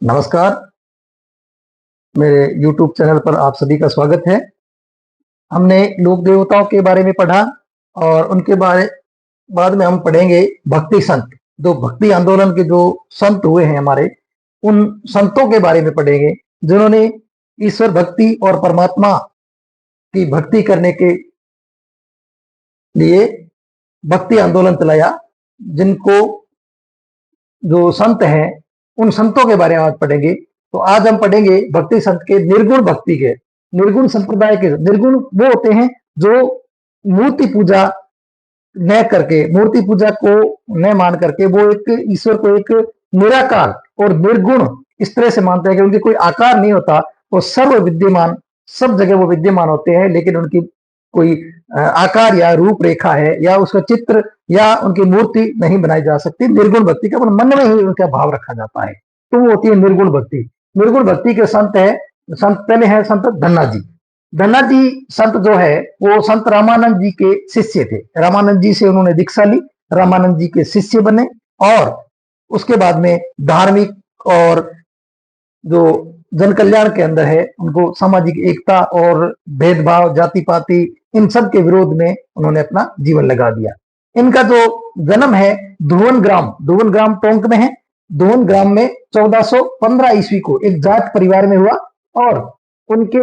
नमस्कार, मेरे YouTube channel पर आप सभी का स्वागत है। हमने लोक देवताओं के बारे में पढ़ा और उनके बारे बाद में हम पढ़ेंगे भक्ति संत। जो भक्ति आंदोलन के जो संत हुए हैं हमारे, उन संतों के बारे में पढ़ेंगे जिन्होंने ईश्वर भक्ति और परमात्मा की भक्ति करने के लिए भक्ति आंदोलन चलाया। जिनको जो संत हैं, उन संतों के बारे में आज पढ़ेंगे। तो आज हम पढ़ेंगे भक्ति संत के निर्गुण भक्ति के, निर्गुण संप्रदाय के। निर्गुण वो होते हैं जो मूर्ति पूजा न करके, मूर्ति पूजा को न मान करके वो एक ईश्वर को एक निराकार और निर्गुण इस तरह से मानते हैं कि उनके कोई आकार नहीं होता, वो सर्व विद्यमान, सब जगह वो विद्यमान होते हैं, लेकिन उनकी कोई आकार या रूपरेखा है या उसका चित्र या उनकी मूर्ति नहीं बनाई जा सकती। निर्गुण भक्ति का मन में ही उनका भाव रखा जाता है, तो वो होती है निर्गुण भक्ति। निर्गुण भक्ति के संत है, संत पहले है संत धन्ना जी। धन्ना जी संत जो है वो संत रामानंद जी के शिष्य थे। रामानंद जी से उन्होंने दीक्षा ली, रामानंद जी के शिष्य बने और उसके बाद में धार्मिक और जो जन कल्याण के अंदर है, उनको सामाजिक एकता और भेदभाव, जाति पाति, इन सब के विरोध में उन्होंने अपना जीवन लगा दिया। इनका जो जन्म है धुवन ग्राम टोंक में है। धुवन ग्राम में 1415 ईस्वी को एक जाट परिवार में हुआ और उनके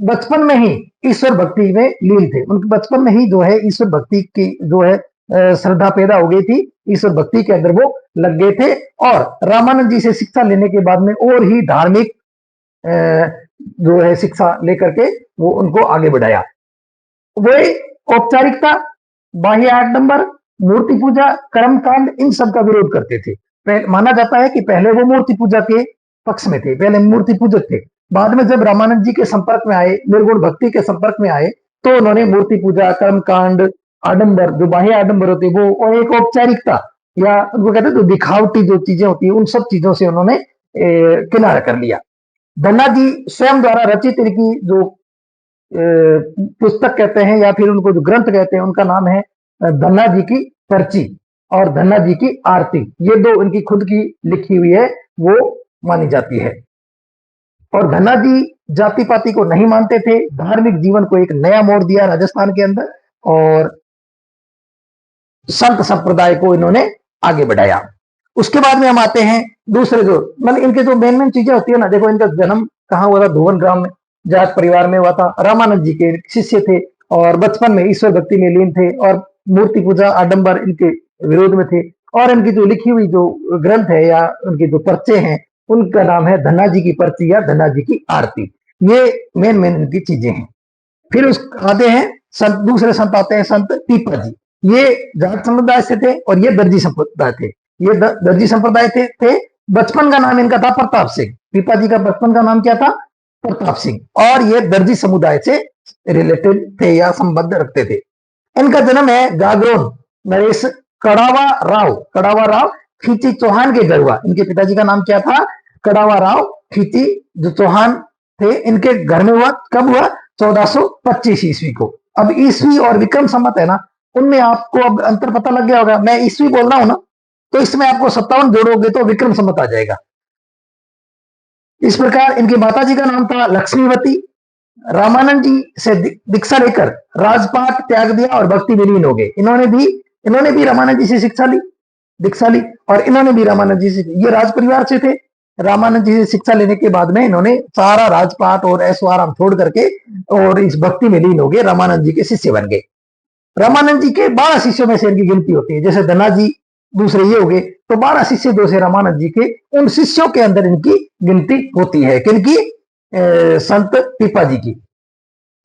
बचपन में ही ईश्वर भक्ति में लीन थे। उनके बचपन में ही जो है ईश्वर भक्ति की जो है श्रद्धा पैदा हो गई थी, ईश्वर भक्ति के अंदर वो लग गए थे। और रामानंद जी से शिक्षा लेने के बाद में और ही धार्मिक जो है शिक्षा लेकर के वो उनको आगे बढ़ाया। वे औपचारिकता, बाह्य आडंबर, मूर्ति पूजा, कर्मकांड, इन सब का विरोध करते थे। माना जाता है कि पहले वो मूर्ति पूजा के पक्ष में थे, पहले मूर्ति पूजक थे। बाद में जब रामानंद जी के संपर्क में आए, निर्गुण भक्ति के संपर्क में आए, तो उन्होंने मूर्ति पूजा, कर्मकांड, आडंबर, जो बाह्य आडंबर होते वो, और एक औपचारिकता या उनको कहते हैं तो दिखावटी जो चीजें होती है, उन सब चीजों से उन्होंने किनारा कर लिया। धन्ना जी स्वयं द्वारा रचित इनकी जो पुस्तक कहते हैं या फिर उनको जो ग्रंथ कहते हैं, उनका नाम है धन्ना जी की पर्ची और धन्ना जी की आरती। ये दो इनकी खुद की लिखी हुई है, वो मानी जाती है। और धन्ना जी जाति पाति को नहीं मानते थे, धार्मिक जीवन को एक नया मोड़ दिया राजस्थान के अंदर और संत संप्रदाय को इन्होंने आगे बढ़ाया। उसके बाद में हम आते हैं दूसरे जो मतलब इनके जो मेन चीजें होती है ना, देखो इनका जन्म कहाँ हुआ था, धुवन ग्राम में जाट परिवार में हुआ था। रामानंद जी के शिष्य थे और बचपन में ईश्वर भक्ति में लीन थे और मूर्ति पूजा, आडंबर इनके विरोध में थे। और इनकी जो लिखी हुई जो ग्रंथ है या उनके जो पर्चे हैं, उनका नाम है धन्ना जी की पर्ची या धन्ना जी की आरती। ये मेन इनकी चीजें हैं। फिर उस आते हैं संत, दूसरे संत आते हैं संत पीपा जी। ये जाट समुदाय से थे और ये दर्जी संप्रदाय थे। ये दर्जी संप्रदाय थे। बचपन का नाम इनका था प्रताप सिंह। पीपा जी का बचपन का नाम क्या था? प्रताप सिंह। और ये दर्जी समुदाय से रिलेटेड थे या संबंध रखते थे। इनका जन्म है गागरोन नरेश कड़ावा राव खींची चौहान के घर हुआ। इनके पिताजी का नाम क्या था? कड़ावा राव खींची, जो चौहान थे, इनके घर में हुआ। कब हुआ? 1425 ईस्वी को। अब ईस्वी और विक्रम संवत है ना, उनमें आपको अब अंतर पता लग गया होगा। मैं ईस्वी बोल रहा हूं ना, तो इसमें आपको 57 जोड़ोगे तो विक्रम संवत आ जाएगा। इस प्रकार इनकी माता जी का नाम था लक्ष्मीवती। रामानंद जी से दीक्षा लेकर राजपाट त्याग दिया और भक्ति में लीन हो गए। इन्होंने भी रामानंद जी से दीक्षा ली और इन्होंने भी रामानंद जी से, ये राज परिवार से थे। रामानंद जी से शिक्षा लेने के बाद में इन्होंने सारा राजपाट और ऐशो आराम छोड़ करके और इस भक्ति में लीन हो गए, रामानंद जी के शिष्य बन गए। रामानंद जी के 12 शिष्यों में से इनकी गिनती होती है। जैसे धन्ना जी दूसरे ये हो गए, तो 12 शिष्य दो से रामानंद जी के, उन शिष्यों के अंदर इनकी गिनती होती है। किनकी? संत पीपा जी की।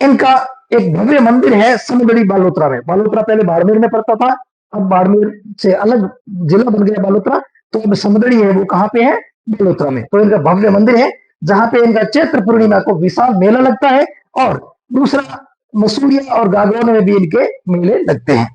इनका एक भव्य मंदिर है समुद्री बालोतरा में। बालोतरा पहले बाड़मेर में पड़ता था, अब बाड़मेर से अलग जिला बन गया बालोतरा, तो अब समुद्री है वो कहाँ पे है? बालोतरा में। तो इनका भव्य मंदिर है जहां पे इनका चैत्र पूर्णिमा को विशाल मेला लगता है। और दूसरा मसूरिया और गागरोन में भी इनके मेले लगते हैं।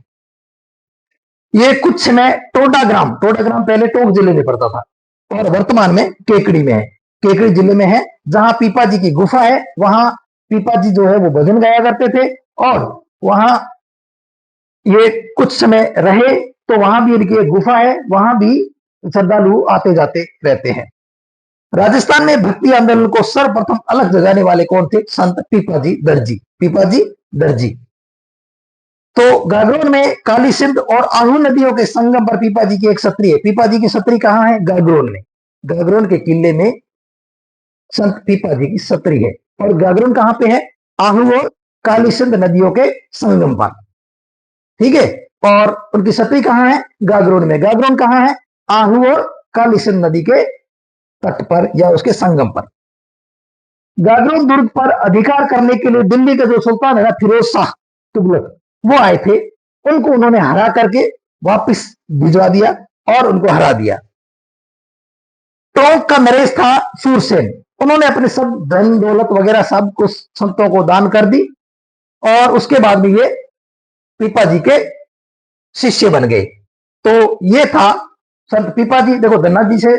ये कुछ समय टोडाग्राम पहले टोंक जिले में पड़ता था और वर्तमान में केकड़ी में है, केकड़ी जिले में है, जहां पीपा जी की गुफा है। वहां पीपा जी जो है वो भजन गाया करते थे और वहां ये कुछ समय रहे, तो वहां भी इनकी एक गुफा है, वहां भी श्रद्धालु आते जाते रहते हैं। राजस्थान में भक्ति आंदोलन को सर्वप्रथम अलग जगाने वाले कौन थे? संत पीपाजी दर्जी। पीपाजी दर्जी। तो गागरोन में काली सिंध और आहू नदियों के संगम पर पीपाजी की एक छतरी है। पीपाजी की छतरी कहां है? गागरोन में। गागरोन के किले में संत पीपाजी की छतरी है। और गागरोन कहां पे है? आहू और काली सिंध नदियों के संगम पर। ठीक है। और उनकी छतरी कहां है? गागरोन में। गागरोन कहां है? आहू और काली सिंध नदी के तट पर या उसके संगम पर। गागरोन दुर्ग पर अधिकार करने के लिए दिल्ली का जो सुल्तान है ना, फिरोज शाह तुगलक, वो आए थे। उनको उन्होंने हरा करके वापस भिजवा दिया और उनको हरा दिया। टोंक का नरेश था सूरसेन। उन्होंने अपने सब धन दौलत वगैरह सब कुछ संतों को दान कर दी और उसके बाद भी ये पीपाजी के शिष्य बन गए। तो ये था संत पीपाजी। देखो धन्ना जी से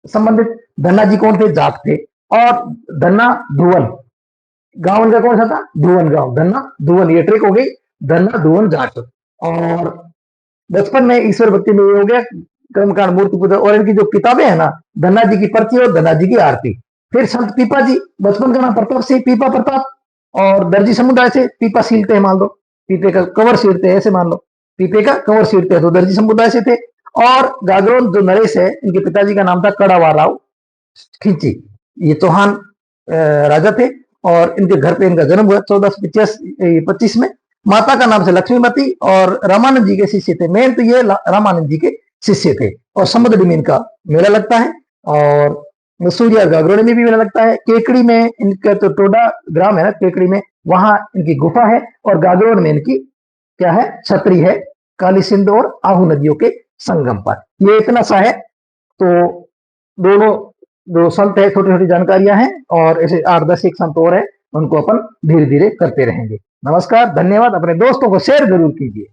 संबंधित, धन्ना जी कौन थे? जाट थे। और धन्ना धुवन गांव उनका कौन सा था? धुवन गांव। धन्ना धुवन, ये ट्रिक हो गई। धन्ना धुवन जाट। और बचपन में ईश्वर भक्ति में ये हो गया कर्मकांड, मूर्ति पूजा। और इनकी जो किताबें है ना, धन्ना जी की पर्ची और धन्ना जी की आरती। फिर संत पीपा जी, बचपन का नाम प्रताप से पीपा प्रताप। और दर्जी समुदाय से पीपा सीलते हैं, मान लो पीपे का कवर सीरते हैं, ऐसे मान लो पीपे का कवर सीरते हैं, तो दर्जी समुदाय से थे। और गागरोन जो नरेश है, इनके पिताजी का नाम था कड़ावा राव खिंची। ये चौहान राजा थे और इनके घर पे इनका जन्म हुआ 1425 में। माता का नाम से लक्ष्मीमती और रामानंद जी के शिष्य थे। मेन तो ये रामानंद जी के शिष्य थे। और समुद्र में इनका मेला लगता है और सूर्या गागरोन में भी मेला लगता है। केकड़ी में इनका तो टोडा ग्राम है ना, केकड़ी में, वहां इनकी गुफा है। और गागरोन में इनकी क्या है? छतरी है, काली सिंध और आहू नदियों के संगम पर। ये इतना सा है। तो दोनों जो संत है, छोटी छोटी जानकारियां हैं और ऐसे 8-10 एक संत और है, उनको अपन धीरे धीरे करते रहेंगे। नमस्कार, धन्यवाद। अपने दोस्तों को शेयर जरूर कीजिए।